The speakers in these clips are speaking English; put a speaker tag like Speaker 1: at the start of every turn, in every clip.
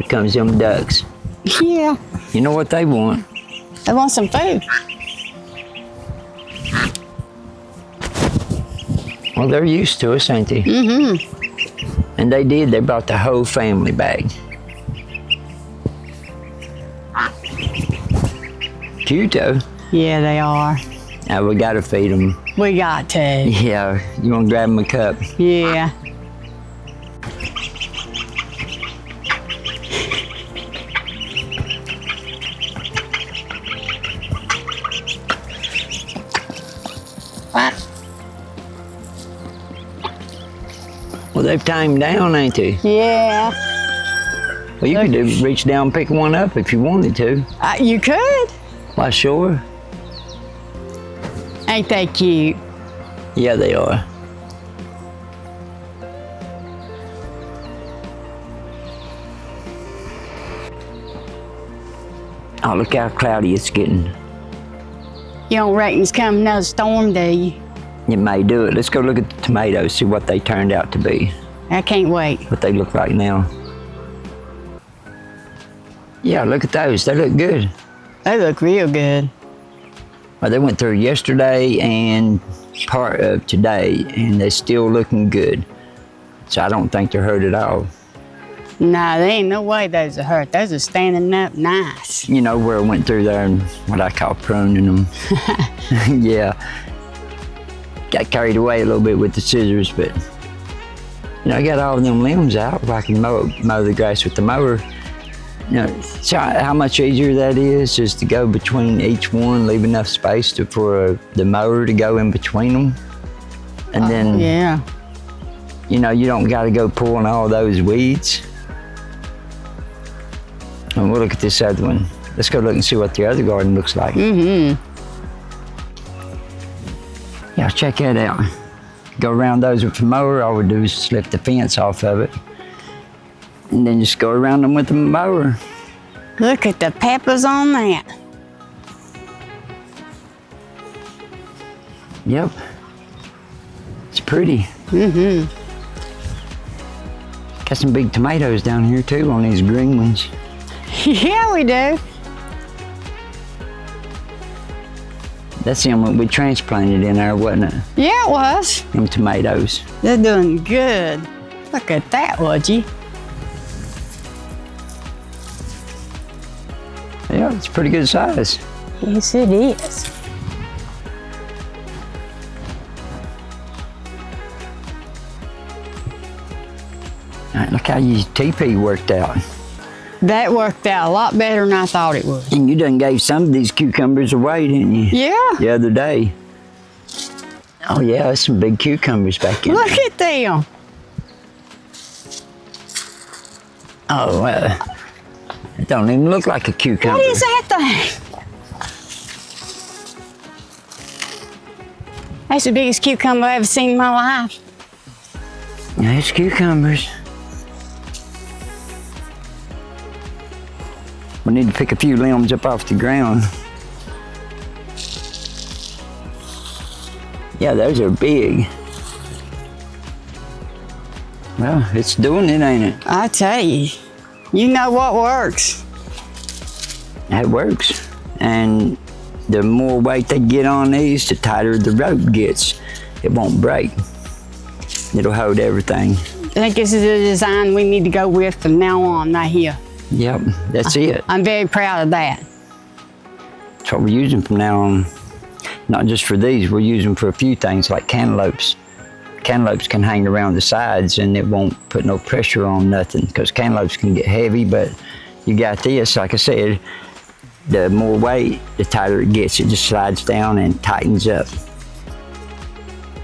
Speaker 1: comes them ducks.
Speaker 2: Yeah.
Speaker 1: You know what they want?
Speaker 2: They want some food.
Speaker 1: Well, they're used to us, ain't they?
Speaker 2: Mm-hmm.
Speaker 1: And they did. They brought the whole family back. Cute, though.
Speaker 2: Yeah, they are.
Speaker 1: Now, we got to feed them.
Speaker 2: We got to.
Speaker 1: Yeah. You want to grab them a cup?
Speaker 2: Yeah.
Speaker 1: Well, they've timed down, ain't they?
Speaker 2: Yeah.
Speaker 1: Well, you could reach down and pick one up if you wanted to.
Speaker 2: You could.
Speaker 1: Why, sure.
Speaker 2: Ain't they cute?
Speaker 1: Yeah, they are. Oh, look how cloudy it's getting.
Speaker 2: You don't reckon it's coming another storm, do you?
Speaker 1: It may do it. Let's go look at the tomatoes, see what they turned out to be.
Speaker 2: I can't wait.
Speaker 1: What they look like now. Yeah, look at those. They look good.
Speaker 2: They look real good.
Speaker 1: Well, they went through yesterday and part of today, and they're still looking good. So I don't think they're hurt at all.
Speaker 2: Nah, there ain't no way those are hurt. Those are standing up nice.
Speaker 1: You know where I went through there and what I call pruning them. Yeah. Got carried away a little bit with the scissors, but you know, I got all of them limbs out where I can mow the grass with the mower. You know, so how much easier that is just to go between each one, leave enough space for the mower to go in between them. And then,
Speaker 2: yeah.
Speaker 1: You know, you don't got to go pulling all those weeds. And we'll look at this other one. Let's go look and see what the other garden looks like.
Speaker 2: Mm-hmm.
Speaker 1: Yeah, check that out. Go around those with the mower. All we do is just lift the fence off of it. And then just go around them with the mower.
Speaker 2: Look at the peppers on that.
Speaker 1: Yep. It's pretty.
Speaker 2: Mm-hmm.
Speaker 1: Got some big tomatoes down here too on these green ones.
Speaker 2: Yeah, we do.
Speaker 1: That's them that we transplanted in there, wasn't it?
Speaker 2: Yeah, it was.
Speaker 1: Them tomatoes.
Speaker 2: They're doing good. Look at that, would you?
Speaker 1: Yeah, it's pretty good size.
Speaker 2: Yes, it is.
Speaker 1: All right, look how your TP worked out.
Speaker 2: That worked out a lot better than I thought it would.
Speaker 1: And you done gave some of these cucumbers away, didn't you?
Speaker 2: Yeah.
Speaker 1: The other day. Oh yeah, there's some big cucumbers back in
Speaker 2: Look
Speaker 1: there.
Speaker 2: at them.
Speaker 1: Oh, it don't even look like a cucumber.
Speaker 2: What is that thing? That's the biggest cucumber I've ever seen in my life.
Speaker 1: Yeah, it's cucumbers. We need to pick a few limbs up off the ground. Yeah, those are big. Well, it's doing it, ain't it?
Speaker 2: I tell you, you know what works.
Speaker 1: It works. And the more weight they get on these, the tighter the rope gets. It won't break. It'll hold everything.
Speaker 2: I think this is the design we need to go with from now on, right here.
Speaker 1: Yep, that's it.
Speaker 2: I'm very proud of that.
Speaker 1: That's what we're using from now on. Not just for these, we're using for a few things like cantaloupes. Cantaloupes can hang around the sides and it won't put no pressure on nothing because cantaloupes can get heavy, but you got this, like I said, the more weight, the tighter it gets. It just slides down and tightens up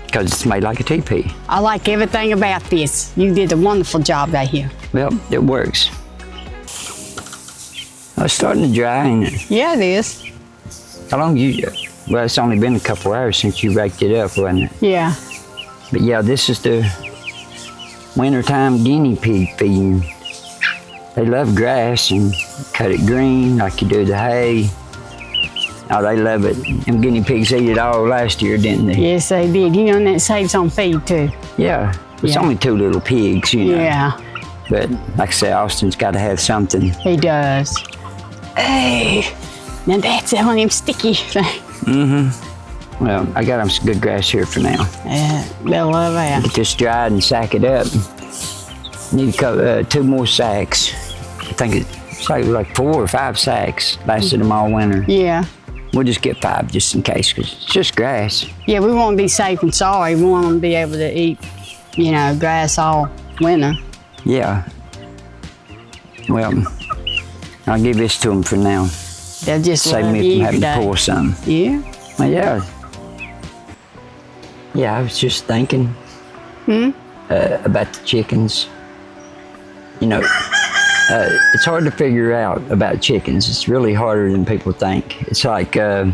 Speaker 1: because it's made like a teepee.
Speaker 2: I like everything about this. You did a wonderful job right here.
Speaker 1: Well, it works. Oh, it's starting to dry, ain't it?
Speaker 2: Yeah, it is.
Speaker 1: How long well, it's only been a couple hours since you raked it up, wasn't it?
Speaker 2: Yeah.
Speaker 1: But yeah, this is the wintertime guinea pig feeding. They love grass and cut it green like you do the hay. Oh, they love it. Them guinea pigs ate it all last year, didn't they?
Speaker 2: Yes, they did. You know, and that saves on feed too.
Speaker 1: Yeah, it's only 2 little pigs, you know.
Speaker 2: Yeah.
Speaker 1: But like I said, Austin's got to have something.
Speaker 2: He does. Hey, now that's one of them sticky things.
Speaker 1: Well, I got him some good grass here for now.
Speaker 2: Yeah, they'll love that.
Speaker 1: Get this dried and sack it up. Need 2 more sacks. I think it's like 4 or 5 sacks. Lasted them all winter.
Speaker 2: Yeah.
Speaker 1: We'll just get 5 just in case, because it's just grass.
Speaker 2: Yeah, we want to be safe and sorry. We want them to be able to eat, grass all winter.
Speaker 1: Yeah. Well, I'll give this to them for now.
Speaker 2: They'll just
Speaker 1: Save
Speaker 2: love
Speaker 1: me
Speaker 2: you
Speaker 1: from having
Speaker 2: today.
Speaker 1: to pour some.
Speaker 2: Yeah.
Speaker 1: Well, yeah. Yeah, I was just thinking about the chickens. It's hard to figure out about chickens. It's really harder than people think. It's like, they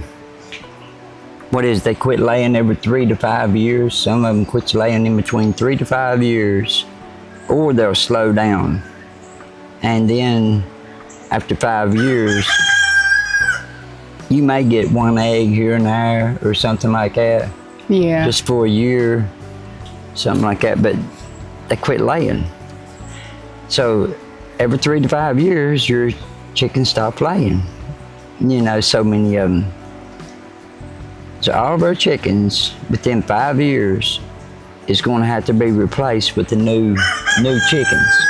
Speaker 1: quit laying every 3 to 5 years. Some of them quit laying in between 3 to 5 years, or they'll slow down. And then after 5 years, you may get 1 egg here and there or something like that.
Speaker 2: Yeah.
Speaker 1: Just for a year, something like that, but they quit laying. So every 3 to 5 years, your chickens stop laying. So many of them. So all of our chickens within 5 years is going to have to be replaced with the new chickens.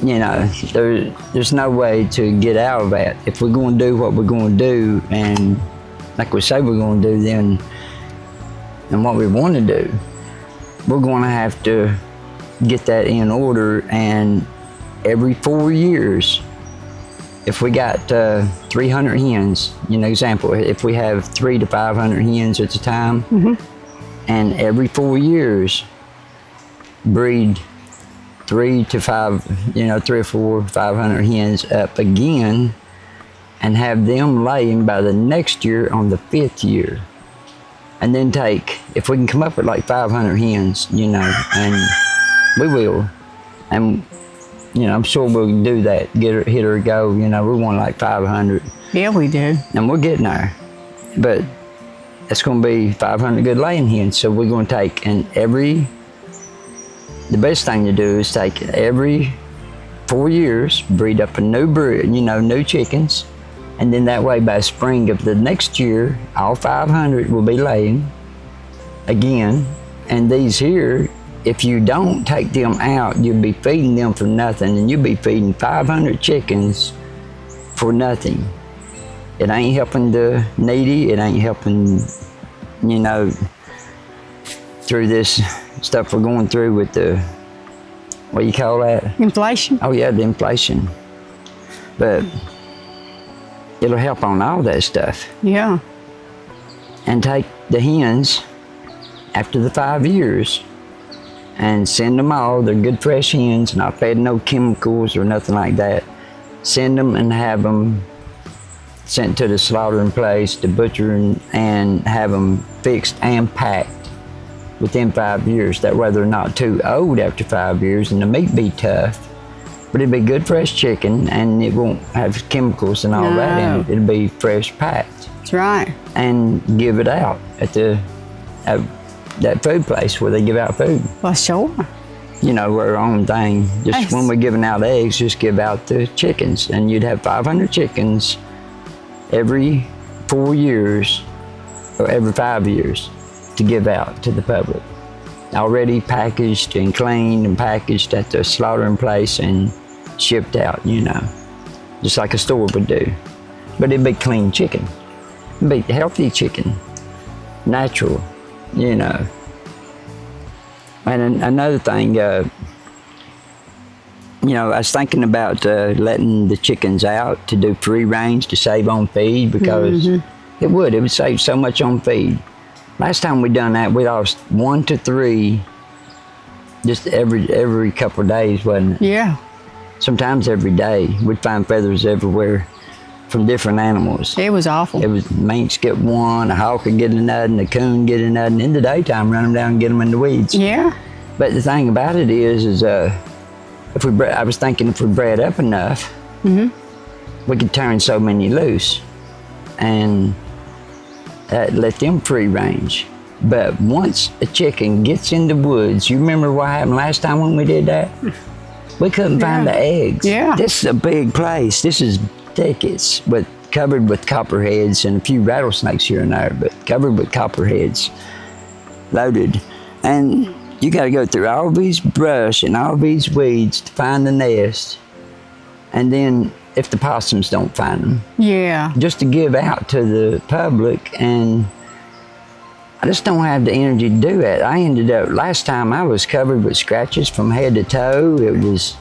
Speaker 1: There's no way to get out of that. If we're going to do what we're going to do, and like we say we're going to do, then and what we want to do, we're going to have to get that in order. And every 4 years, if we got 300 hens, example, if we have 300 to 500 hens at a time, and every 4 years breed 3 to 5, 3 or 4, 500 hens up again, and have them laying by the next year on the 5th year. And then if we can come up with like 500 hens, and we will. And, I'm sure we'll do that, hit her go. We want like 500.
Speaker 2: Yeah, we do.
Speaker 1: And we're getting there. But it's going to be 500 good laying hens. So we're going to take, the best thing to do is take every 4 years, breed up a new brood, new chickens. And then that way by spring of the next year, all 500 will be laying again. And these here, if you don't take them out, you'll be feeding them for nothing, and you'll be feeding 500 chickens for nothing. It ain't helping the needy, it ain't helping, through this stuff we're going through with the, what do you call that?
Speaker 2: Inflation?
Speaker 1: Oh yeah, the inflation. But it'll help on all that stuff.
Speaker 2: Yeah.
Speaker 1: And take the hens after the 5 years and send them all. They're good fresh hens, not fed no chemicals or nothing like that. Send them and have them sent to the slaughtering place, the butcher, and have them fixed and packed within 5 years. That way they're not too old after 5 years, and the meat be tough. But it'll be good fresh chicken, and it won't have chemicals and all that in it. It'll be fresh packed.
Speaker 2: That's right.
Speaker 1: And give it out at that food place where they give out food.
Speaker 2: Well, sure.
Speaker 1: Our own thing. Just
Speaker 2: Nice.
Speaker 1: when we're giving out eggs, just give out the chickens. And you'd have 500 chickens every 4 years, or every 5 years, to give out to the public. Already packaged and cleaned and packaged at the slaughtering place and shipped out, just like a store would do. But it'd be clean chicken. It'd be healthy chicken, natural, And another thing, I was thinking about letting the chickens out to do free range to save on feed, because it would save so much on feed. Last time we done that, we lost 1 to 3 just every couple of days, wasn't it?
Speaker 2: Yeah.
Speaker 1: Sometimes every day. We'd find feathers everywhere from different animals.
Speaker 2: It was awful.
Speaker 1: It was minks get one, a hawk would get another, and a coon get another, and in the daytime run them down and get them in the weeds.
Speaker 2: Yeah.
Speaker 1: But the thing about it is I was thinking if we bred up enough, we could turn so many loose and let them free range. But once a chicken gets in the woods, you remember what happened last time when we did that? We couldn't find the eggs.
Speaker 2: Yeah.
Speaker 1: This is a big place. This is thickets covered with copperheads and a few rattlesnakes here and there, but covered with copperheads, loaded. And you got to go through all these brush and all these weeds to find the nest. And then if the possums don't find them.
Speaker 2: Yeah.
Speaker 1: Just to give out to the public, and I just don't have the energy to do it. I ended up, last time I was covered with scratches from head to toe.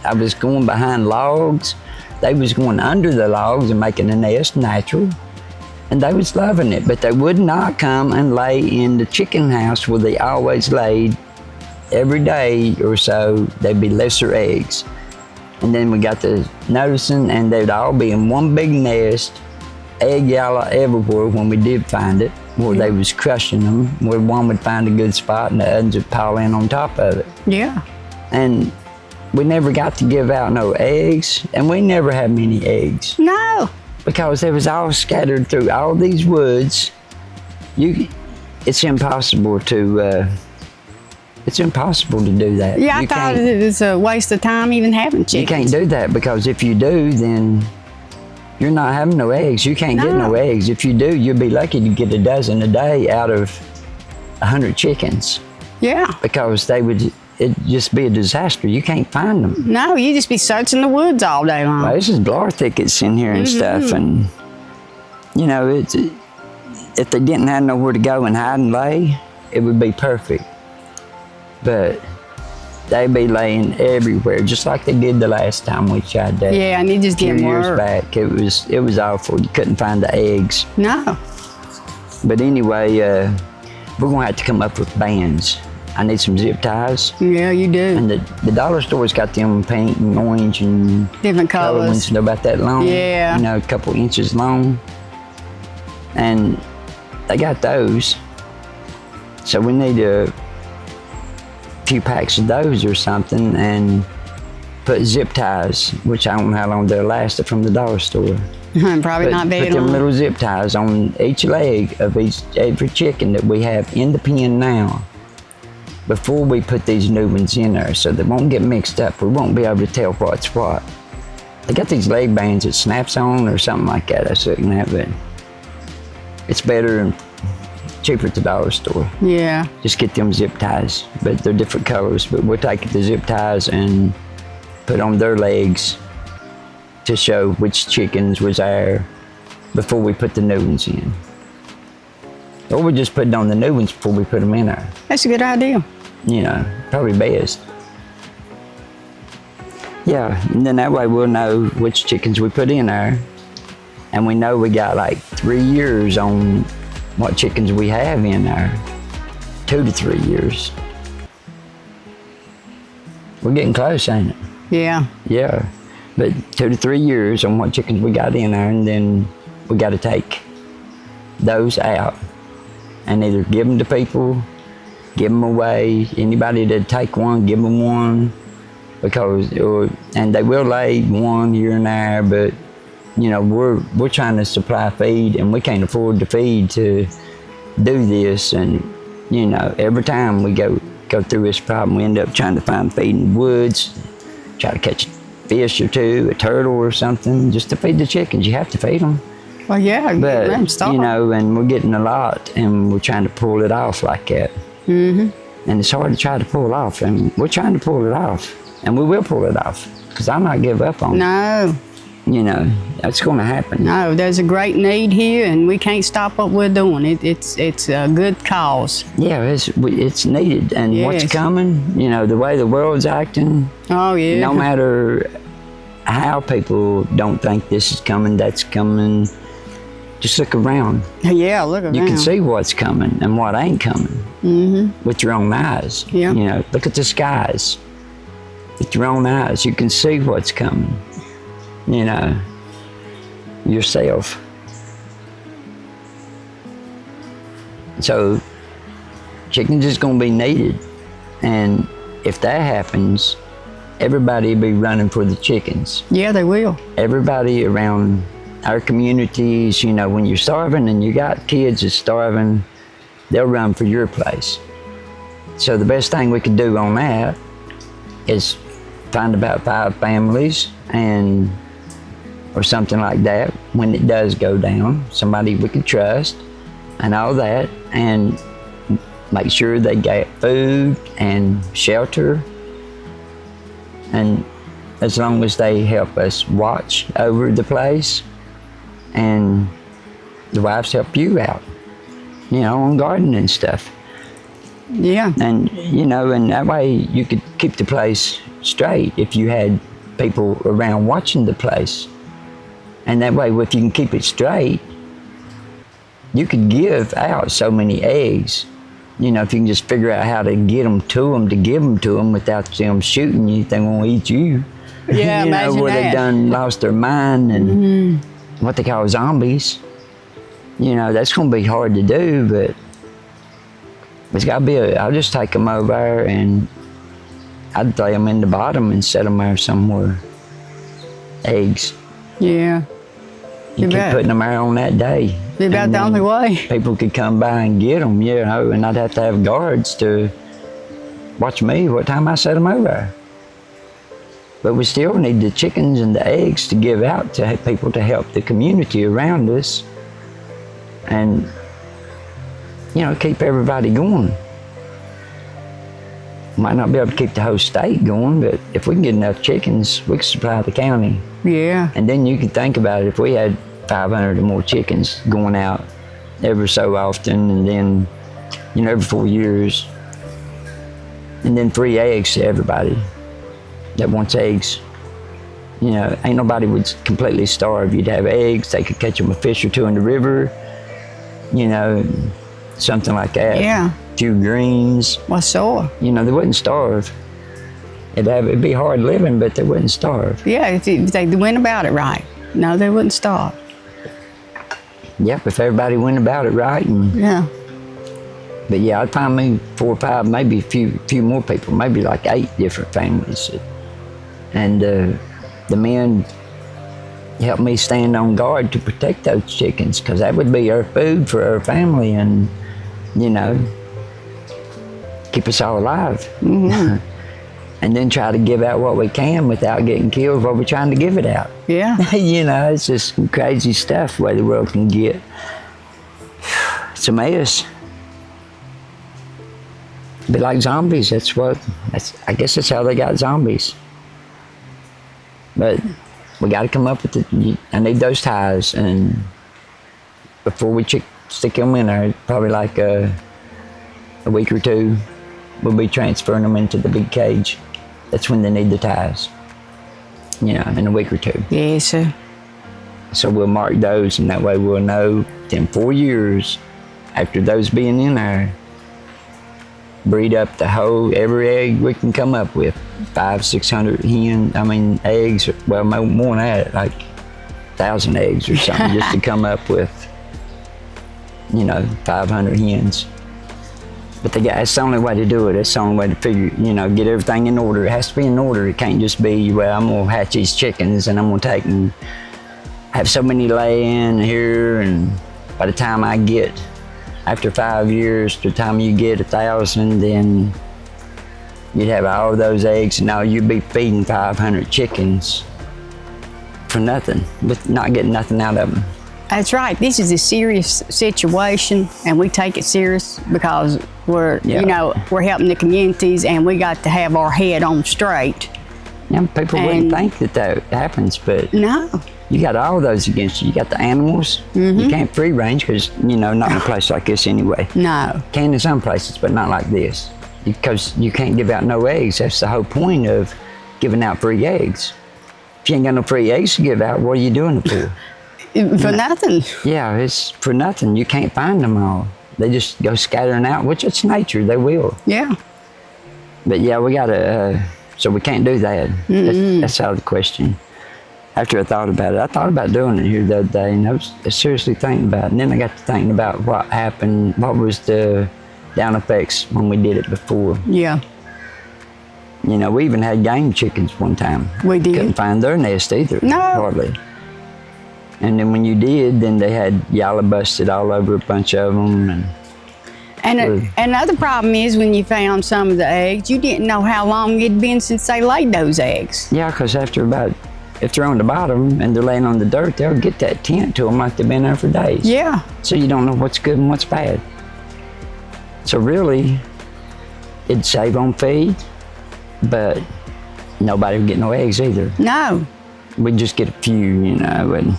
Speaker 1: I was going behind logs. They was going under the logs and making a nest natural. And they was loving it, but they would not come and lay in the chicken house where they always laid. Every day or so, there'd be lesser eggs. And then we got to noticing, and they'd all be in one big nest, egg yellow everywhere when we did find it, where they was crushing them, where one would find a good spot and the others would pile in on top of it.
Speaker 2: Yeah.
Speaker 1: And we never got to give out no eggs, and we never had many eggs.
Speaker 2: No.
Speaker 1: Because they was all scattered through all these woods. It's impossible to do that.
Speaker 2: Yeah, I thought it was a waste of time even having chickens.
Speaker 1: You can't do that, because if you do, then you're not having no eggs. You can't get no eggs. If you do, you'll be lucky to get a dozen a day out of 100 chickens.
Speaker 2: Yeah.
Speaker 1: Because it'd just be a disaster. You can't find them.
Speaker 2: No, you just be searching the woods all day long.
Speaker 1: Well, this is bar thickets in here and stuff, and if they didn't have nowhere to go and hide and lay, it would be perfect. But they'd be laying everywhere, just like they did the last time we tried that.
Speaker 2: Yeah, and it just getting worse.
Speaker 1: 2 years back, it was awful. You couldn't find the eggs.
Speaker 2: No.
Speaker 1: But anyway, we're gonna have to come up with bands. I need some zip ties.
Speaker 2: Yeah, you do.
Speaker 1: And the dollar store's got them pink and orange and
Speaker 2: different
Speaker 1: color
Speaker 2: colors.
Speaker 1: ones. They're about that long.
Speaker 2: Yeah.
Speaker 1: A couple inches long. And they got those. So we need a few packs of those or something, and put zip ties, which I don't know how long they'll last from the dollar store.
Speaker 2: Probably not very
Speaker 1: Put them
Speaker 2: long.
Speaker 1: little zip ties on each leg of every chicken that we have in the pen now, before we put these new ones in there, so they won't get mixed up. We won't be able to tell what's what. They got these leg bands that snaps on or something like that. I was looking at, but it's better and cheaper at the dollar store.
Speaker 2: Yeah.
Speaker 1: Just get them zip ties, but they're different colors. But we'll take the zip ties and put on their legs to show which chickens was there before we put the new ones in. Or we just put on the new ones before we put them in there.
Speaker 2: That's a good idea.
Speaker 1: Probably best. Yeah, and then that way we'll know which chickens we put in there. And we know we got like 3 years on what chickens we have in there. 2 to 3 years. We're getting close, ain't it?
Speaker 2: Yeah.
Speaker 1: Yeah, but 2 to 3 years on what chickens we got in there, and then we got to take those out and either give them to people, give them away. Anybody that take one, give them one, and they will lay one here and there, but we're trying to supply feed, and we can't afford to feed to do this. And every time we go through this problem, we end up trying to find feed in the woods, try to catch a fish or two, a turtle or something, just to feed the chickens. You have to feed them.
Speaker 2: Well, yeah,
Speaker 1: But
Speaker 2: let 'em stop.
Speaker 1: and we're getting a lot, and we're trying to pull it off like that.
Speaker 2: Mm-hmm.
Speaker 1: And it's hard to try to pull off, and we're trying to pull it off, and we will pull it off, because I'm not give up on it.
Speaker 2: No.
Speaker 1: That's going to happen.
Speaker 2: No, there's a great need here, and we can't stop what we're doing. It's a good cause.
Speaker 1: Yeah, it's needed, and what's
Speaker 2: Yes.
Speaker 1: coming, the way the world's acting,
Speaker 2: Oh, yeah.
Speaker 1: no matter how people don't think this is coming, that's coming, just look around.
Speaker 2: Yeah, look around.
Speaker 1: You can see what's coming and what ain't coming with your own eyes.
Speaker 2: Yeah.
Speaker 1: Look at the skies with your own eyes. You can see what's coming, yourself. So chickens is going to be needed, and if that happens, everybody will be running for the chickens.
Speaker 2: Yeah, they will.
Speaker 1: Everybody around our communities, when you're starving and you got kids that's starving, they'll run for your place. So the best thing we could do on that is find about 5 families or something like that when it does go down, somebody we could trust and all that, and make sure they get food and shelter. And as long as they help us watch over the place, and the wives help you out, on gardening and stuff.
Speaker 2: Yeah.
Speaker 1: And, and that way you could keep the place straight if you had people around watching the place. And that way, if you can keep it straight, you could give out so many eggs. If you can just figure out how to get them to give them to them without them shooting you, they won't eat you.
Speaker 2: Yeah, imagine
Speaker 1: where
Speaker 2: that.
Speaker 1: they done lost their mind and what they call zombies. That's going to be hard to do, but it's got to be I'll just take them over there and I'd throw them in the bottom and set them there somewhere. Eggs.
Speaker 2: Yeah.
Speaker 1: You keep putting them there on that day.
Speaker 2: Be about the only way.
Speaker 1: People could come by and get them, and I'd have to have guards to watch me what time I set them over there. But we still need the chickens and the eggs to give out to people to help the community around us and, keep everybody going. Might not be able to keep the whole state going, but if we can get enough chickens, we can supply the county.
Speaker 2: Yeah.
Speaker 1: And then you can think about it, if we had 500 or more chickens going out every so often, and then, every 4 years, and then 3 eggs to everybody that wants eggs. Ain't nobody would completely starve. You'd have eggs, they could catch them a fish or 2 in the river, something like that.
Speaker 2: Yeah.
Speaker 1: A few greens.
Speaker 2: What sort?
Speaker 1: They wouldn't starve. It'd be hard living, but they wouldn't starve.
Speaker 2: Yeah, if they went about it right. No, they wouldn't starve.
Speaker 1: Yep, if everybody went about it right.
Speaker 2: Yeah.
Speaker 1: But yeah, I'd find me 4 or 5, maybe a few more people, maybe like 8 different families. And the men helped me stand on guard to protect those chickens, because that would be our food for our family and, keep us all alive. Mm-hmm. And then try to give out what we can without getting killed while we're trying to give it out.
Speaker 2: Yeah.
Speaker 1: It's just some crazy stuff the way the world can get. It's a mess. Be like zombies, I guess that's how they got zombies. But we got to come up with I need those ties, and before we stick them in there, probably like a week or 2, we'll be transferring them into the big cage. That's when they need the ties, in a week or 2.
Speaker 2: Yes, sir.
Speaker 1: So we'll mark those, and that way we'll know in 4 years, after those being in there, breed up every egg we can come up with. 500-600 eggs, well, more than that, like 1,000 eggs or something, just to come up with, 500 hens. But that's the only way to do it. That's the only way to figure, get everything in order. It has to be in order. It can't just be, well, I'm gonna hatch these chickens and I'm gonna take and have so many lay in here, and by the time I get, after 5 years, to the time you get 1,000, then you'd have all those eggs, and now you'd be feeding 500 chickens for nothing, with not getting nothing out of them.
Speaker 2: That's right. This is a serious situation, and we take it serious because we're helping the communities, and we got to have our head on straight.
Speaker 1: Yeah, people wouldn't think that happens, but
Speaker 2: no.
Speaker 1: You got all those against you. You got the animals. Mm-hmm. You can't free range because, not in a place like this anyway.
Speaker 2: No.
Speaker 1: Can in some places, but not like this. Because you can't give out no eggs. That's the whole point of giving out free eggs. If you ain't got no free eggs to give out, what are you doing it for?
Speaker 2: For nothing.
Speaker 1: Yeah, it's for nothing. You can't find them all. They just go scattering out, which it's nature. They will.
Speaker 2: Yeah.
Speaker 1: But yeah, we gotta, so we can't do that. That's out of the question. After I thought about it, I thought about doing it here the other day, and I was seriously thinking about it. And then I got to thinking about what happened, what was the down effects when we did it before.
Speaker 2: Yeah.
Speaker 1: We even had game chickens one time.
Speaker 2: We did.
Speaker 1: Couldn't find their nest either.
Speaker 2: No.
Speaker 1: Hardly. And then when you did, then they had yellow busted all over a bunch of them.
Speaker 2: And another problem is when you found some of the eggs, you didn't know how long it'd been since they laid those eggs.
Speaker 1: Yeah, because if they're on the bottom and they're laying on the dirt, they'll get that tint to them like they've been there for days.
Speaker 2: Yeah.
Speaker 1: So you don't know what's good and what's bad. So really, it'd save on feed, but nobody would get no eggs either.
Speaker 2: No.
Speaker 1: We'd just get a few, you know, and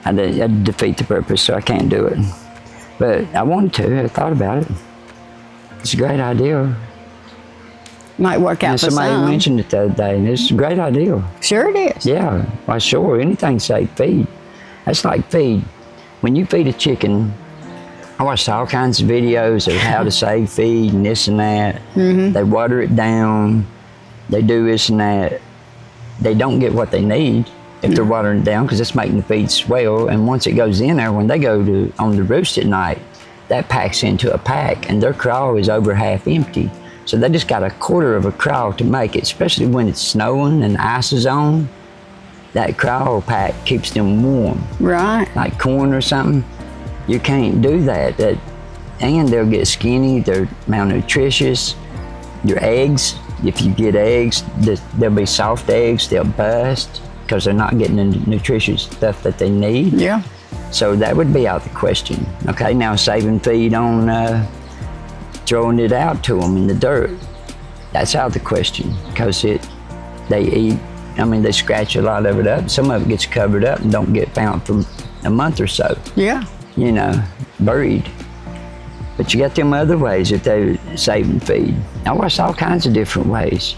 Speaker 1: I'd defeat the purpose, so I can't do it. But I wanted to, I thought about it. It's a great idea.
Speaker 2: Might work out
Speaker 1: And
Speaker 2: for
Speaker 1: somebody
Speaker 2: some.
Speaker 1: mentioned it the other day, and it's a great idea.
Speaker 2: Sure it is.
Speaker 1: Yeah, well, sure, anything save feed. That's like feed. When you feed a chicken, I watched all kinds of videos of how to save feed and this and that. They water it down, they do this and that. They don't get what they need if they're watering it down because it's making the feed swell. And once it goes in there, when they go on the roost at night, that packs into a pack and their crawl is over half empty. So they just got a quarter of a crawl to make it, especially when it's snowing and ice is on. That crawl pack keeps them warm.
Speaker 2: Right.
Speaker 1: Like corn or something, you can't do that. And they'll get skinny, they're malnutritious. Your eggs, if you get eggs, they'll be soft eggs, they'll bust because they're not getting the nutritious stuff that they need.
Speaker 2: Yeah.
Speaker 1: So that would be out the question. Okay, now saving feed on throwing it out to them in the dirt, that's out the question because they eat, they scratch a lot of it up. Some of it gets covered up and don't get found for a month or so.
Speaker 2: Yeah.
Speaker 1: You know, buried. But you got them other ways that they're saving feed. I watched all kinds of different ways.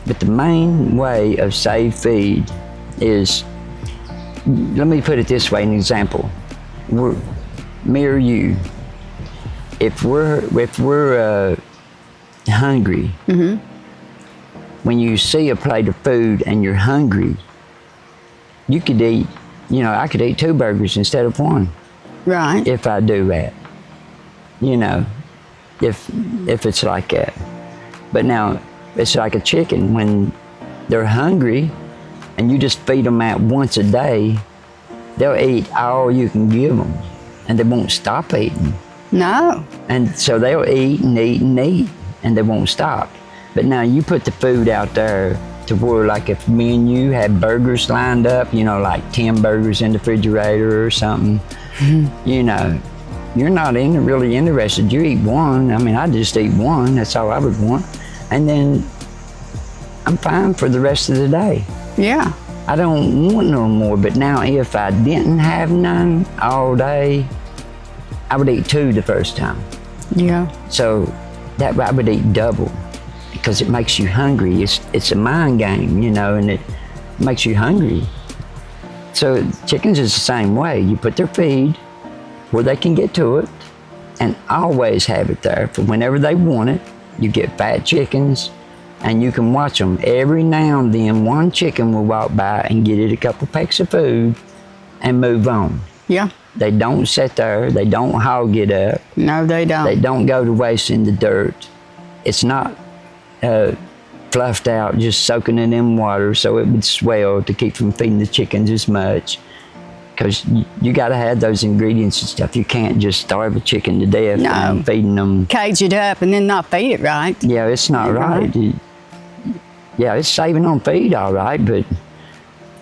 Speaker 1: But the main way of save feed is, let me put it this way, an example. Me or you, if we're hungry, when you see a plate of food and you're hungry, you could eat, I could eat 2 burgers instead of 1.
Speaker 2: Right.
Speaker 1: If I do that, if it's like that. But now, it's like a chicken. When they're hungry and you just feed them out once a day, they'll eat all you can give them and they won't stop eating.
Speaker 2: No.
Speaker 1: And so they'll eat and eat and eat and they won't stop. But now you put the food out there to where, like, if me and you had burgers lined up, like 10 burgers in the refrigerator or something, you're not really interested. You eat 1. I just eat 1. That's all I would want. And then I'm fine for the rest of the day.
Speaker 2: Yeah.
Speaker 1: I don't want no more. But now if I didn't have none all day, I would eat 2 the first time.
Speaker 2: Yeah.
Speaker 1: So that I would eat double because it makes you hungry. It's a mind game, and it makes you hungry. So chickens is the same way. You put their feed where they can get to it and always have it there for whenever they want it. You get fat chickens and you can watch them. Every now and then, one chicken will walk by and get it a couple pecks of food and move on.
Speaker 2: Yeah.
Speaker 1: They don't sit there. They don't hog it up.
Speaker 2: No, they don't.
Speaker 1: They don't go to waste in the dirt. It's not fluffed out, just soaking it in water so it would swell to keep from feeding the chickens as much. Because you got to have those ingredients and stuff. You can't just starve a chicken to death and feeding them.
Speaker 2: Cage it up and then not feed it right.
Speaker 1: Yeah, it's not right. Yeah, it's saving on feed, all right, but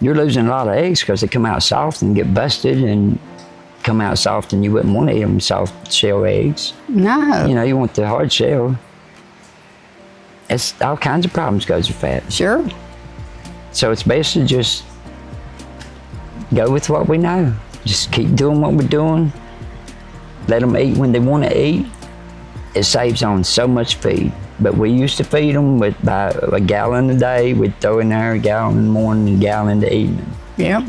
Speaker 1: you're losing a lot of eggs because they come out soft and get busted and come out soft, and you wouldn't want to eat them soft shell eggs.
Speaker 2: No.
Speaker 1: You want the hard shell. It's all kinds of problems goes with fat.
Speaker 2: Sure.
Speaker 1: So it's best to just go with what we know. Just keep doing what we're doing. Let them eat when they want to eat. It saves on so much feed. But we used to feed them by a gallon a day. We'd throw in there a gallon in the morning and a gallon in the evening.
Speaker 2: Yep.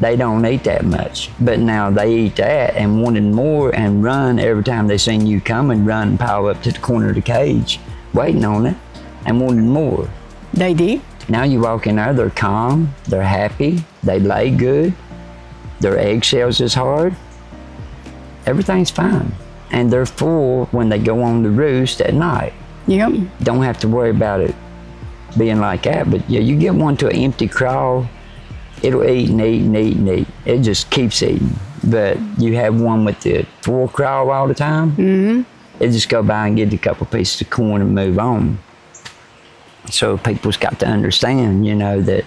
Speaker 1: They don't eat that much. But now they eat that and wanted more and run every time they seen you come and run and pile up to the corner of the cage, waiting on it, and wanted more.
Speaker 2: They did.
Speaker 1: Now you walk in there, they're calm, they're happy, they lay good, their eggshells is hard, everything's fine. And they're full when they go on the roost at night.
Speaker 2: Yep.
Speaker 1: Don't have to worry about it being like that, but yeah, you get one to an empty crawl, it'll eat and eat and eat and eat. It just keeps eating. But you have one with the full crawl all the time, They just go by and get a couple pieces of corn and move on. So people's got to understand, you know, that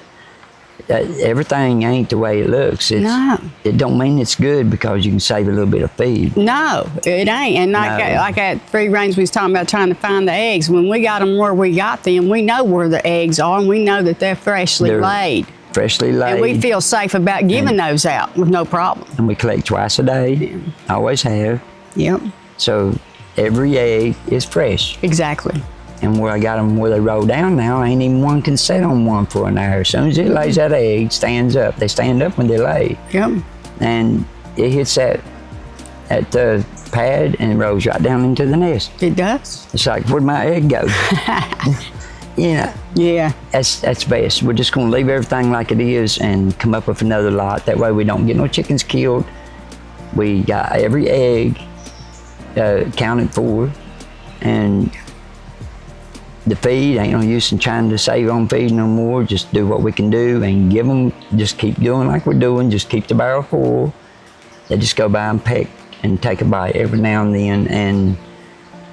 Speaker 1: everything ain't the way it looks.
Speaker 2: No.
Speaker 1: It don't mean it's good because you can save a little bit of feed.
Speaker 2: No, it ain't. And like at Free Range, we was talking about trying to find the eggs. When we got them where we got them, we know where the eggs are, and we know that they're freshly laid.
Speaker 1: Freshly laid.
Speaker 2: And we feel safe about giving those out with no problem.
Speaker 1: And we collect twice a day. Yeah. Always have.
Speaker 2: Yep.
Speaker 1: So every egg is fresh.
Speaker 2: Exactly.
Speaker 1: And where I got them where they roll down now, ain't even one can sit on one for an hour. As soon as it lays that egg, stands up. They stand up when they lay.
Speaker 2: Yep.
Speaker 1: And it hits that the pad and rolls right down into the nest.
Speaker 2: It does.
Speaker 1: It's like, where'd my egg go? You know.
Speaker 2: Yeah.
Speaker 1: That's best. We're just gonna leave everything like it is and come up with another lot. That way we don't get no chickens killed. We got every egg counted for, and the feed, ain't no use in trying to save on feed no more. Just do what we can do and give them, just keep doing like we're doing, just keep the barrel full. They just go by and peck and take a bite every now and then, and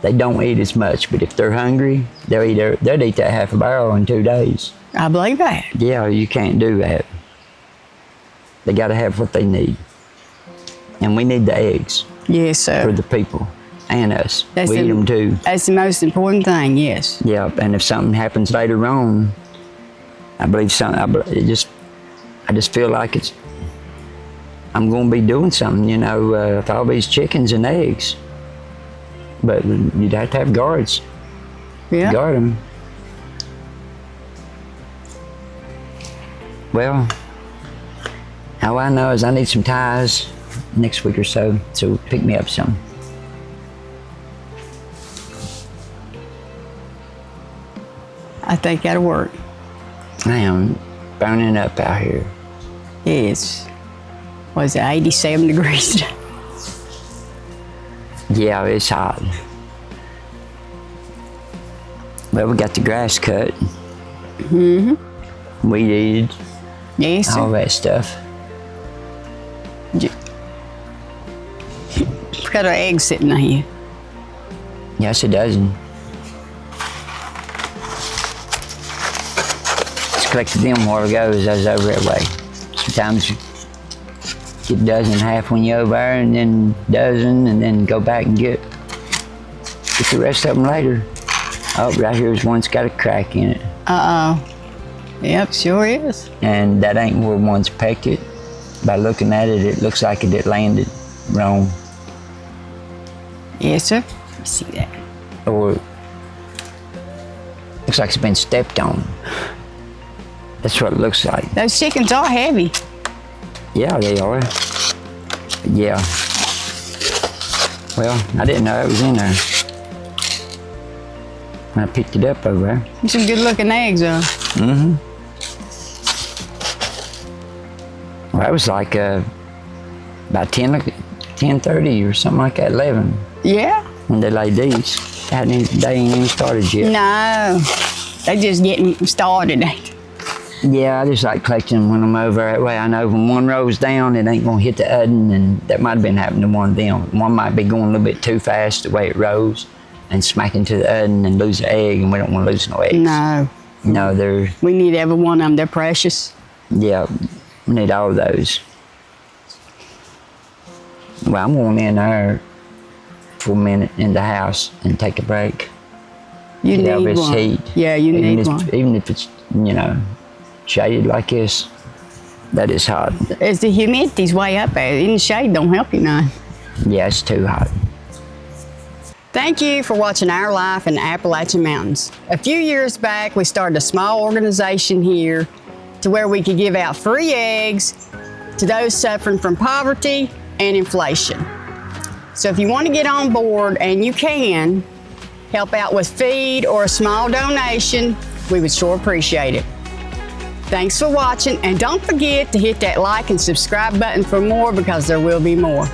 Speaker 1: they don't eat as much, but if they're hungry, they'll eat that half a barrel in 2 days.
Speaker 2: I believe that.
Speaker 1: Yeah, you can't do that. They gotta have what they need. And we need the eggs.
Speaker 2: Yes, sir.
Speaker 1: For the people. And us. We eat them too.
Speaker 2: That's the most important thing, yes.
Speaker 1: Yeah, and if something happens later on, I just feel like I'm going to be doing something, you know, with all these chickens and eggs. But you'd have to have guards.
Speaker 2: Yeah.
Speaker 1: Guard them. Well, all I know is I need some ties next week or so pick me up some.
Speaker 2: I think that'll work.
Speaker 1: I am burning up out here.
Speaker 2: It's, was it 87 degrees?
Speaker 1: Yeah, it's hot. Well, we got the grass cut. Mm-hmm. Weeded.
Speaker 2: Yes, sir.
Speaker 1: All that stuff.
Speaker 2: We've got our eggs sitting here.
Speaker 1: Yes, a dozen. Collected them a while ago as I was over that way. Sometimes you get a dozen and a half when you're over there, and then a dozen, and then go back and get the rest of them later. Oh, right here's one that's got a crack in it.
Speaker 2: Uh-oh. Yep, sure is.
Speaker 1: And that ain't where one's pecked it. By looking at it, it looks like it landed wrong.
Speaker 2: Yes, sir. You see that?
Speaker 1: Or looks like it's been stepped on. That's what it looks like.
Speaker 2: Those chickens are heavy.
Speaker 1: Yeah, they are. Yeah. Well, I didn't know it was in there when I picked it up over there.
Speaker 2: Some good looking eggs, though.
Speaker 1: Mm-hmm. Well, that was like about 10:30 or something like that, 11.
Speaker 2: Yeah.
Speaker 1: When they laid these. They ain't even started yet.
Speaker 2: No. They just getting started.
Speaker 1: Yeah, I just like collecting when I'm over that way. I know when one rolls down, it ain't gonna hit the oven, and that might have been happening to one of them. One might be going a little bit too fast the way it rolls and smack into the oven and lose the egg, and we don't want to lose no eggs.
Speaker 2: No.
Speaker 1: No,
Speaker 2: we need every one of them. They're precious.
Speaker 1: Yeah, we need all of those. Well, I'm going in there for a minute in the house and take a break.
Speaker 2: You need one.
Speaker 1: Heat.
Speaker 2: Yeah, you need one.
Speaker 1: Even if it's, you know, shaded like this, that is hot.
Speaker 2: As the humidity's way up there, in the shade don't help you none.
Speaker 1: Yeah, it's too hot.
Speaker 2: Thank you for watching our life in the Appalachian Mountains. A few years back, we started a small organization here to where we could give out free eggs to those suffering from poverty and inflation. So if you want to get on board, and you can, help out with feed or a small donation, we would sure appreciate it. Thanks for watching, and don't forget to hit that like and subscribe button for more, because there will be more.